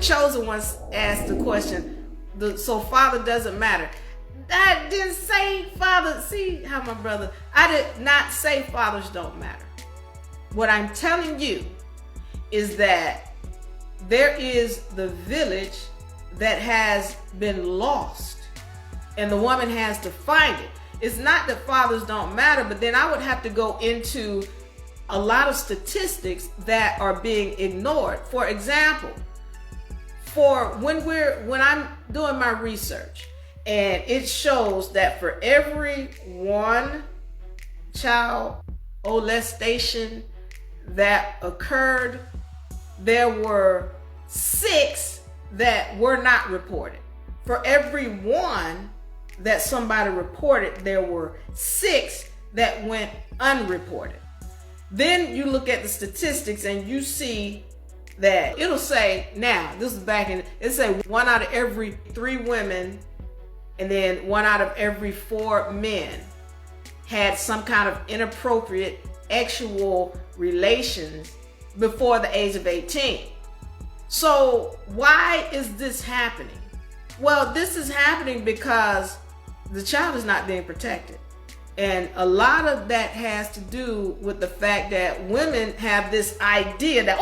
chosen ones asked the question, so father doesn't matter. I didn't say father. See how my brother, I did not say fathers don't matter. What I'm telling you is that there is the village that has been lost, and the woman has to find it. It's not that fathers don't matter, but then I would have to go into a lot of statistics that are being ignored. For example, when I'm doing my research, and it shows that for every one child molestation that occurred, there were 6 that were not reported. For every one that somebody reported, there were 6 that went unreported. Then you look at the statistics and you see that it'll say, now this is back in, it say 1 out of every 3 women and then 1 out of every 4 men had some kind of inappropriate sexual relations before the age of 18. So why is this happening? Well, this is happening because the child is not being protected. And a lot of that has to do with the fact that women have this idea that,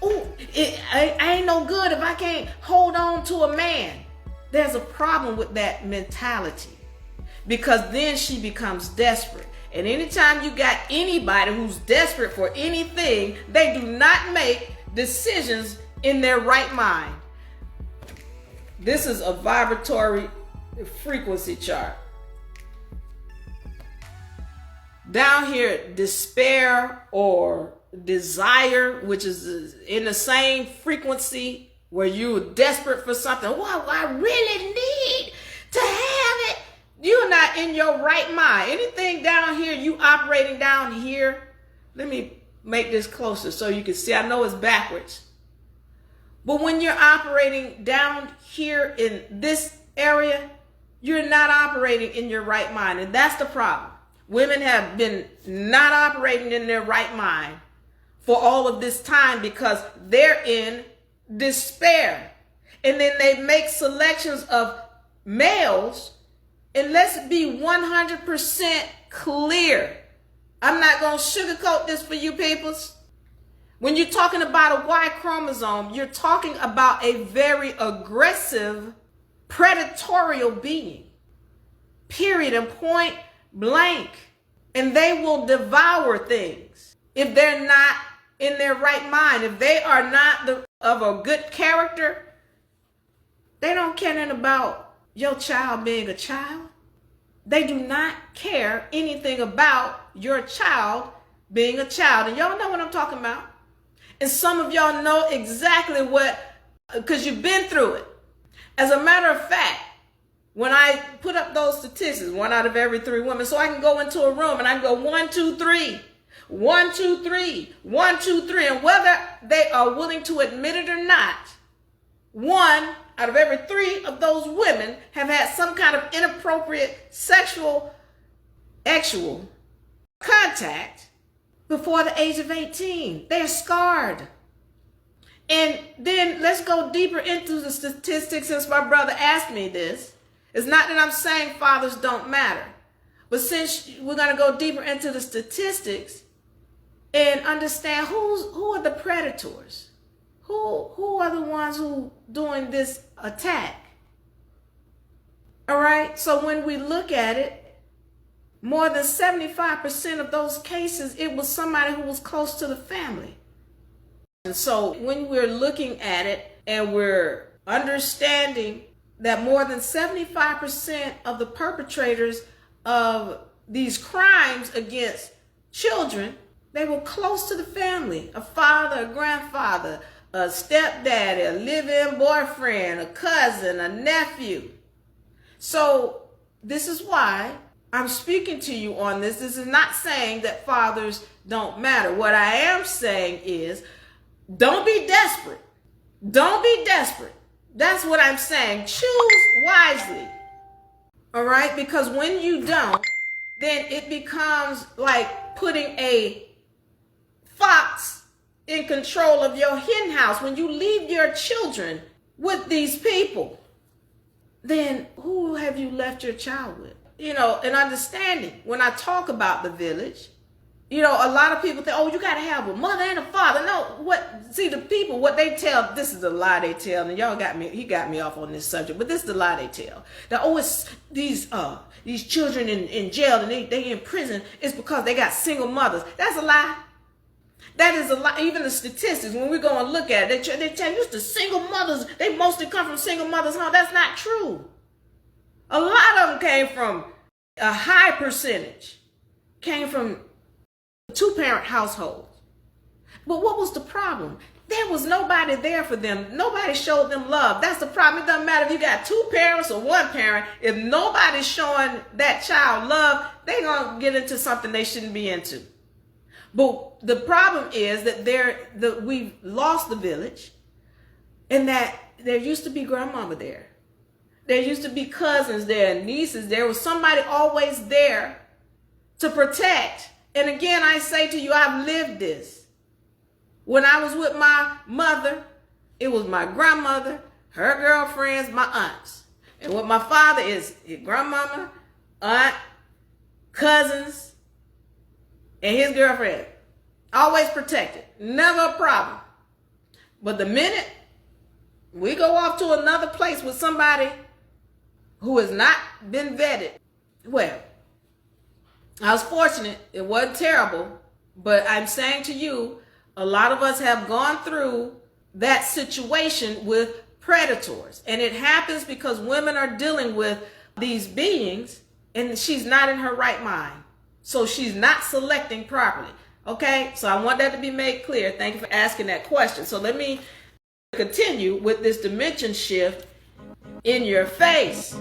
I ain't no good if I can't hold on to a man. There's a problem with that mentality, because then she becomes desperate. And anytime you got anybody who's desperate for anything, they do not make decisions in their right mind. This is a vibratory frequency chart. Down here, despair or desire, which is in the same frequency where you're desperate for something. Wow, I really need to have it. You're not in your right mind. Anything down here, you operating down here. Let me make this closer so you can see. I know it's backwards. But when you're operating down here in this area, you're not operating in your right mind. And that's the problem. Women have been not operating in their right mind for all of this time because they're in despair. And then they make selections of males. And let's be 100% clear. I'm not going to sugarcoat this for you peoples. When you're talking about a Y chromosome, you're talking about a very aggressive, predatorial being. Period and point blank. And they will devour things if they're not in their right mind. If they are not of a good character, they don't care anything about your child being a child. They do not care anything about your child being a child. And y'all know what I'm talking about. And some of y'all know exactly what, because you've been through it. As a matter of fact, when I put up those statistics, 1 out of every 3 women, so I can go into a room and I can go 1, 2, 3, 1, 2, 3, 1, 2, 3. And whether they are willing to admit it or not, 1 out of every 3 of those women have had some kind of inappropriate sexual contact before the age of 18. They're scarred. And then let's go deeper into the statistics, since my brother asked me this. It's not that I'm saying fathers don't matter, but since we're going to go deeper into the statistics and understand who are the predators, who are the ones who doing this attack. All right. So when we look at it, more than 75% of those cases, it was somebody who was close to the family. And so when we're looking at it and we're understanding that more than 75% of the perpetrators of these crimes against children, they were close to the family. A father, a grandfather, a stepdaddy, a live-in boyfriend, a cousin, a nephew. So this is why I'm speaking to you on this. This is not saying that fathers don't matter. What I am saying is, don't be desperate. Don't be desperate. That's what I'm saying. Choose wisely. All right? Because when you don't, then it becomes like putting a fox in control of your hen house, when you leave your children with these people, then who have you left your child with? You know, and understanding when I talk about the village, you know, a lot of people think, oh, you got to have a mother and a father. No, see, the people, what they tell, this is the lie they tell, and y'all he got me off on this subject, but this is the lie they tell. That, oh, it's these children in jail and they in prison, it's because they got single mothers. That's a lie. That is a lie. Even the statistics, when we go and look at it, they tell you the single mothers, they mostly come from single mothers' home. That's not true. A lot of them came from, a high percentage came from two-parent households. But what was the problem? There was nobody there for them. Nobody showed them love. That's the problem. It doesn't matter if you got two parents or one parent. If nobody's showing that child love, they're going to get into something they shouldn't be into. But the problem is that we've lost the village, and that there used to be grandmama there. There used to be cousins there, nieces. There was somebody always there to protect. And again, I say to you, I've lived this. When I was with my mother, it was my grandmother, her girlfriends, my aunts. And with my father is his grandmama, aunt, cousins, and his girlfriend. Always protected. Never a problem. But the minute we go off to another place with somebody who has not been vetted, well, I was fortunate. It wasn't terrible. But I'm saying to you, a lot of us have gone through that situation with predators. And it happens because women are dealing with these beings and she's not in her right mind. So she's not selecting properly. Okay? So I want that to be made clear. Thank you for asking that question. So let me continue with this dimension shift in your face.